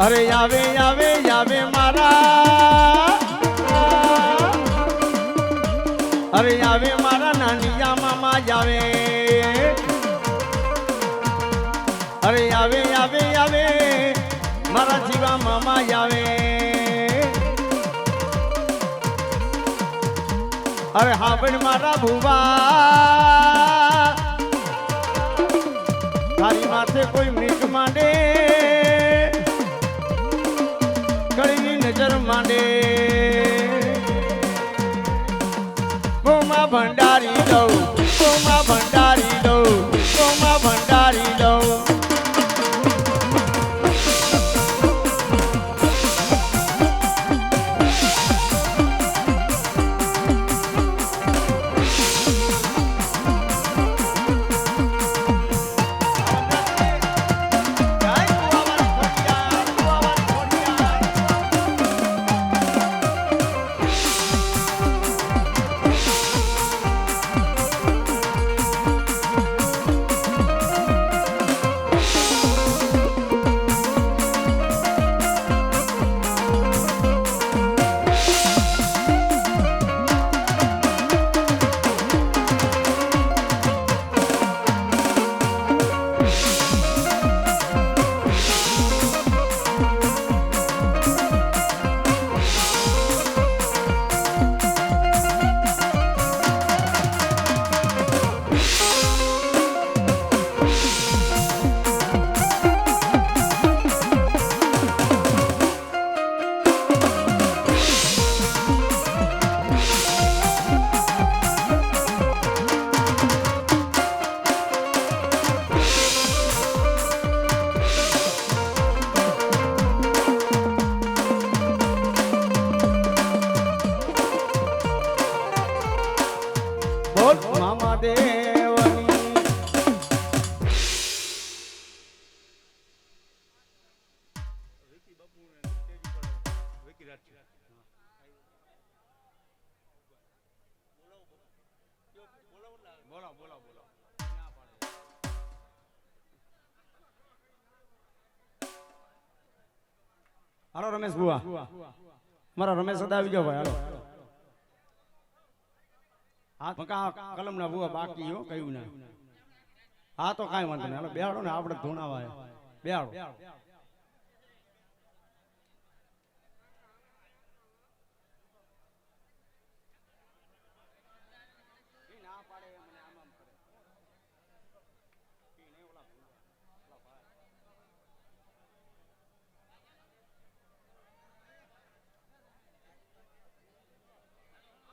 અરે આવે આવે આવે મારા, અરે આવે મારા નાનિયા મામા આવે, અરે આવે આવે આવે મારા જીવા મામા આવે, અરે હા પણ મારા ભુવા તારી માથે કોઈ મીઠ માંડે કળીની નજર માંડે, ગોમાં ભંડારી દઉં, ગોમાં ભંડારી દઉં, ગોમાં ભંડારી દઉં. મામા દેવની હાલો રમેશ બુઆ, મારા રમેશ સદા આવી જાવ ભાઈ. હાલો હા મકા કલમ ના બુઆ બાકી હો કયું ના. હા તો કાંઈ વાંધો નહીં, હાલો બેહાડો ને આપણે ધોણાવાય બેહાડો.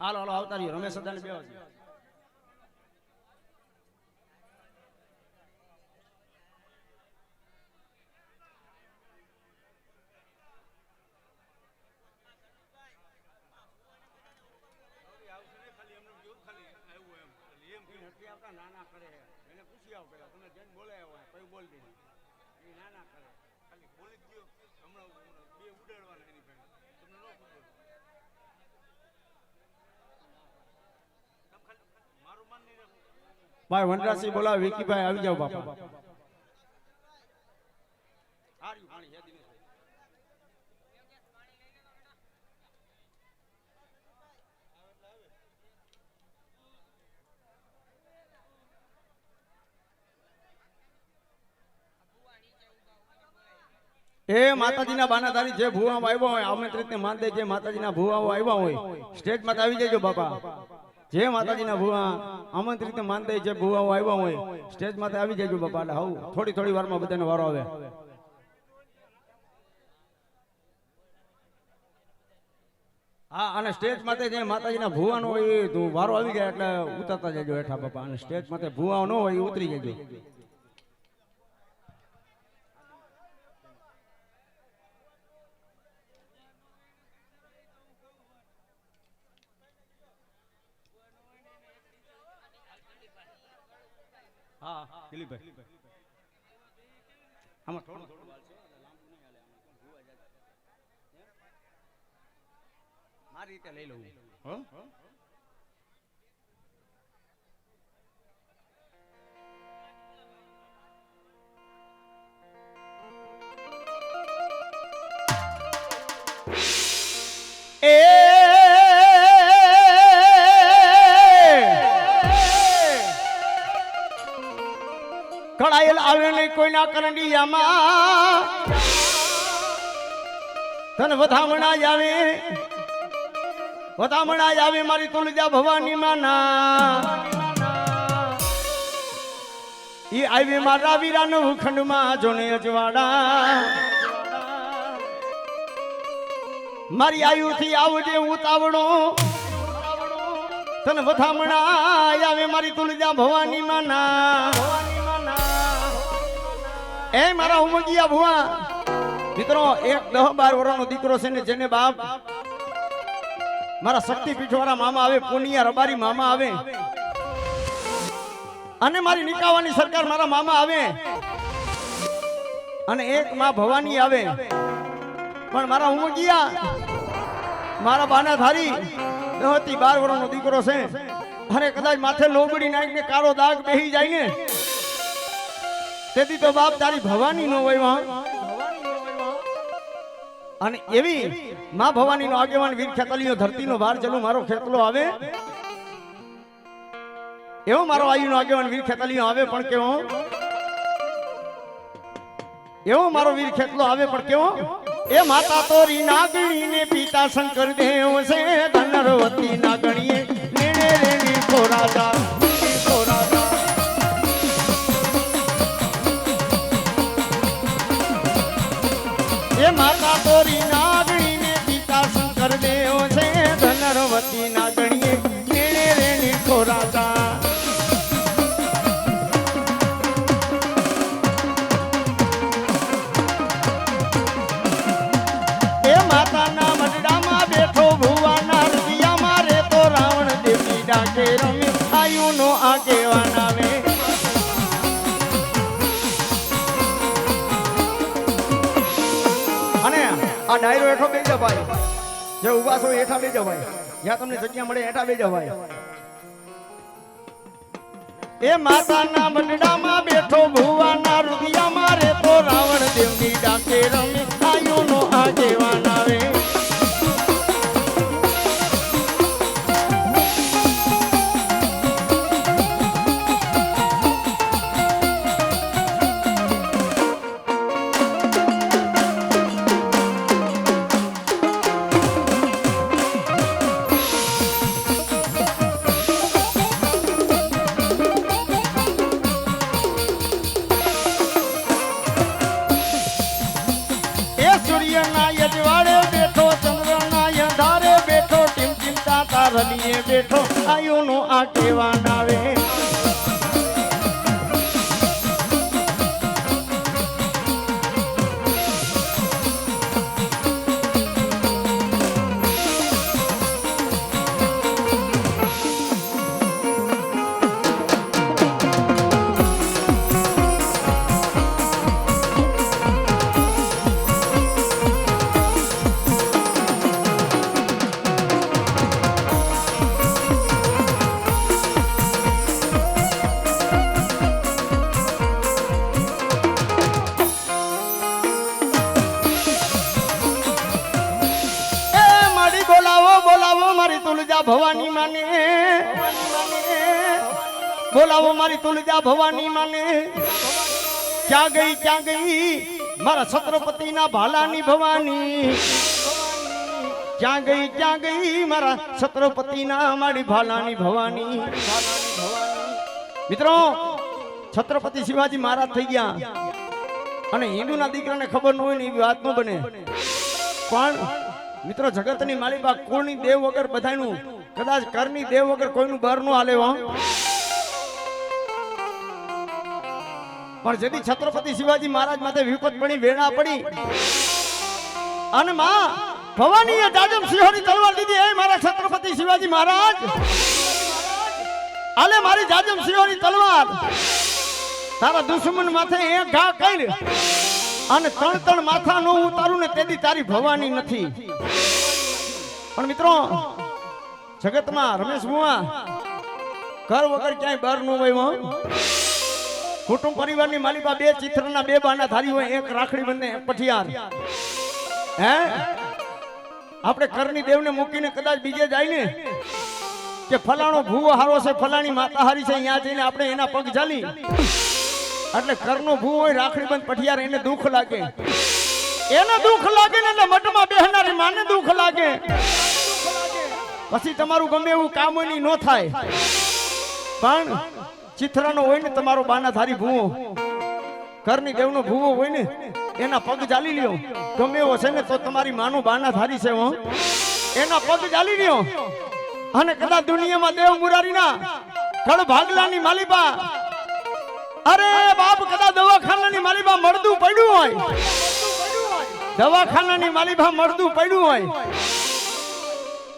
હાલો હાલો આવતા રહ્યો રમેશ સદાને બેહવા દે. નાના કરે એને પૂછી આવ પેલા તમે જેને બોલાયા હોય કઈ બોલ દે એ નાના કરે ખાલી બોલી જ ગયો હમણાં બે ઉડાડવાના એની પાસે તમને ન ખબર મારું માન નહીં ભાઈ વનરાજસિંહ બોલાવ વિકીભાઈ આવી જાવ બાપા. હારી પાણી હેદી ને એ માતાજીના બાનાધારી જે ભુવાઓ આવ્યા હોય આમંત્રિત ને માન દે, જે માતાજીના ભુવાઓ આવ્યા હોય સ્ટેજ માં આવી જજો બાપા. જે માતાજીના ભુવા આમંત્રિત ને માન દે, જે ભુવાઓ આવ્યા હોય સ્ટેજ માં આવી જજો બાપા. એટલે હાઉ થોડી થોડી વારમાં બધાને વારો આવે. હા અને સ્ટેજ માથે જે માતાજીના ભુવાનો હોય એ વારો આવી જાય એટલે ઉતરતા જજો હેઠા બાપા. અને સ્ટેજ માથે ભુવાઓ ન હોય એ ઉતરી જજો. હા દિલીપભાઈ આમાં થોડું થોડું મારી રીતે લઈ લઉં. ઢળાયેલ આવે નહીં કોઈના કરંડિયામાં તન વધામણા જ આવે મારી તુલજા ભવાની માના ઈ આવી મારા વીરાનો ખંડમાં જોને અજવાડા મારી આયુથી આવજે ઉતાવળો તન વધામણા આવે મારી તુલજા ભવાની માના એ મારા ઉમગિયા ભુવા મિત્રો એક 10-12 વર્ષનો દીકરો છે ને જેને બાપ મારા શક્તિપીઠ વાળા મામા આવે પુનિયા રબારી મામા આવે અને મારી નિકાવાની સરકાર મારા મામા આવે અને એક માં ભવાની આવે પણ મારા ઉમગિયા મારા બાના ધારી 10-12 વર્ષનો દીકરો છે અને કદાચ માથે લોબડી નાખીને કાળો દાગ બેહી જાય ને તેથી તો બાપ તારી ભવાની નો હોય અને એવી માં ભવાની નો આગેવાન વીર ખેતલીઓ ધરતીનો ભાર ચલું મારો ખેતલો આવે એવો મારો આયુનો આગેવાન વીર ખેતલીઓ આવે પણ કેવો એવો મારો વીર ખેતલો આવે પણ કેવો એ માતા તોરી નાગણી ને પિતા શંકર દેવ છે ધનરવતી નાગણીએ નેણે રેણી ખોરાજા એ માતા તોરી નાગણી ને પિતા શંકર દેવ છે ધનરવતી નાગણીએ નેણે રેણી ખોરાજા એ માતાના મંડળામાં બેઠો ભુવાના હૃદયમાં રે તો રાવણ દેવી ડાકે રમે આયુનો આગેવાન આવે આ ડાયરો હેઠો બેસી જાવ ભાઈ જે ઉભા છો હેઠા બેસી જાવ ભાઈ જ્યાં તમને જગ્યા મળે હેઠા બેસી જાવ ભાઈ એ માતાના મંડળામાં બેઠો ભુવાના હૃદયમાં રે તો રાવણ દેવની ડાકે રમે આયુનો આગેવાન આવે રલીએ બેઠો આયુનો આગેવાન આવે ભવાની માને બોલાવો મારી તુલજા ભવાની માને ક્યાં ગઈ મારા છત્રપતિના ભાલાની ભવાની ક્યાં ગઈ મારા છત્રપતિના મારી ભાલાની ભવાની મિત્રો છત્રપતિ શિવાજી મહારાજ થઈ ગયા અને હિન્દુના દીકરાને ખબર ન હોય ને એવી વાત ન બને પણ મિત્રો જગતની માલિકા કુળની દેવ વગર બધાનું કદાચ કરની દેવ વગર કોઈનું બર નો હાલે પણ જેથી છત્રપતિ શિવાજી મહારાજ માથે વિપત પડી વેણા પડી અને માં ભવાનીએ જાજમ સિંહોની તલવાર દીધી એ મારા છત્રપતિ શિવાજી મહારાજ આલે મારી જાજમ સિંહોની તલવાર તારા દુશ્મન માથે એક ઘા કરી અને ત્રણ માથા નો ઉતારું ને તેથી તારી ભવાની નથી પણ મિત્રો જગતમાં રમેશ બુઆ ઘર વગર ક્યાંય બહાર ન હોય કુટુંબ પરિવારની માલિકા બે ચિત્રના બે બાના ધારી હોય એક રાખડી બંને પઠિયાર હે આપણે કરની દેવને મૂકીને કદાચ બીજે જાય ને કે ફલાણો ભૂવો હારો છે ફલાણી માતા હારી છે અહીંયા જઈને આપણે એના પગ ઝાલી એટલે કરનો ભૂ હોય રાખડી બંધ પઠિયાર એને દુઃખ લાગે, એને દુઃખ લાગે ને એટલે મઠમાં બેહનારી માને દુઃખ લાગે. પછી તમારું ગમે એવું કામ હોય ન થાય, પણ ચિત્રાનો હોય ને તમારો બાના ધારી ભૂવો, ઘરની દેવનો ભૂવો હોય ને એના પગ ચાલી લ્યો, ગમે એવો છે ને તો તમારી માનો બાના ધારી છે હો, એના પગ ચાલી લ્યો. અને કદાચ દુનિયામાં દેવ મુરારીના કળ ભાગલાની માલિબા, અરે બાપ કદાચ દવાખાનાની માલિબા મળદું પડ્યું હોય, દવાખાનાની માલિબા મળદું પડ્યું હોય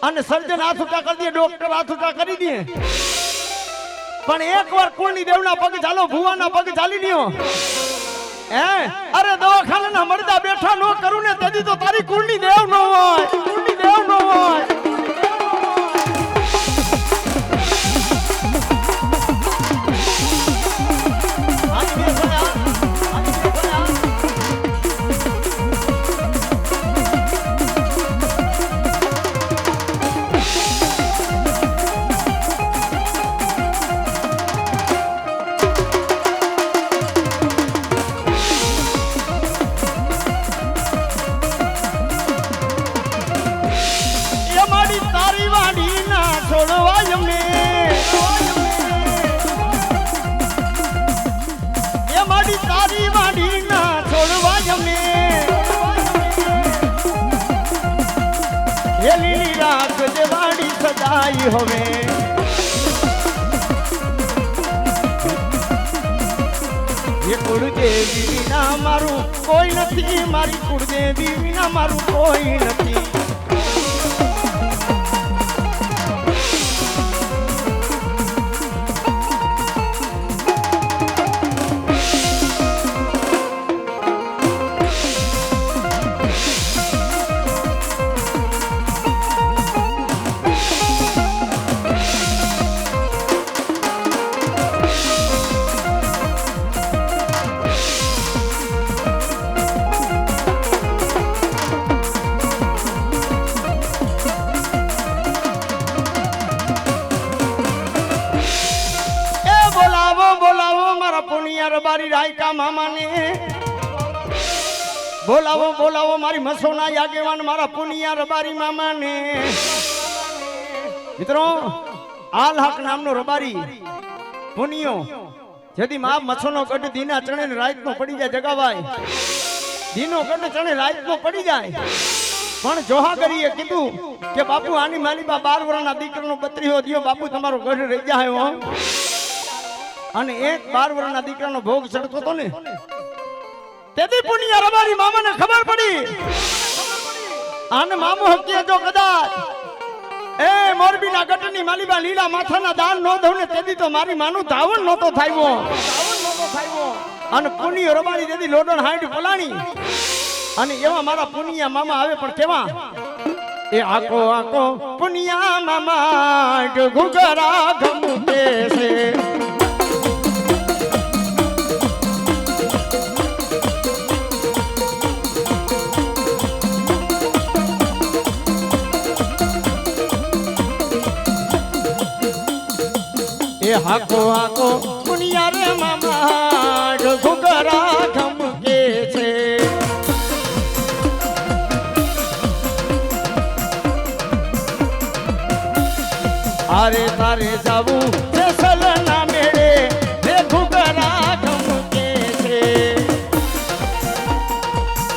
અને સર્જન હાથ ઉઠા કરી દે, ડોક્ટર હાથ ઉઠા કરી દે, પણ એકવાર કુળની દેવના પગ ચાલો, ભુવાના પગ ચાલી લ્યો. અરે દવાખાનાના મળદા બેઠા નો કરું ને તેથી તો તારી કુળની દેવ ન હોય, કુળની દેવ ન હોય. હવે એ કુળદેવી વિના મારું કોઈ નથી, મારી કુળદેવી વિના મારું કોઈ નથી. રબારી રાયકા મામાને બોલાવો, બોલાવો મારી મસોના આગેવાન મારા પુનિયા રબારી મામાને. મિત્રો આલ હક નામનો રબારી પુનિયો જેથી મા મસોનો ગઢ દીના ચણે રાતનો પડી જાય જગાવાય, દીનો ગઢ ચણે રાતનો પડી જાય, પણ જોહાગરીએ કીધું કે બાપુ આની માલીબા 12 વર્ષના દીકરાનો 32 દિયો બાપુ તમારો ગઢ રહી જાય હો. અને એક 12 વર્ષના દીકરાનો ભોગ ચડતો હતો ને તેથી પુનિયા રબારી મામાને ખબર પડી, આને મામો હકીએ જો કદાચ એ મોરબીના ગઢની માલીબા લીલા માથાના દાન નો દઉં ને તેથી તો મારી માનું ધાવણ નહોતો થાયવો. અને પુનિયો રબારી તેથી લોડણ હાંડી પલાણી અને એવા મારા પુનિયા મામા આવે, પણ કેવા એ આકો આકો પુનિયા મામા ઘુઘરા ગમતે છે. હાકો હાકો પુનિયા રે મામા ઘુઘરા ધમકે છે. આરે તારે જાવું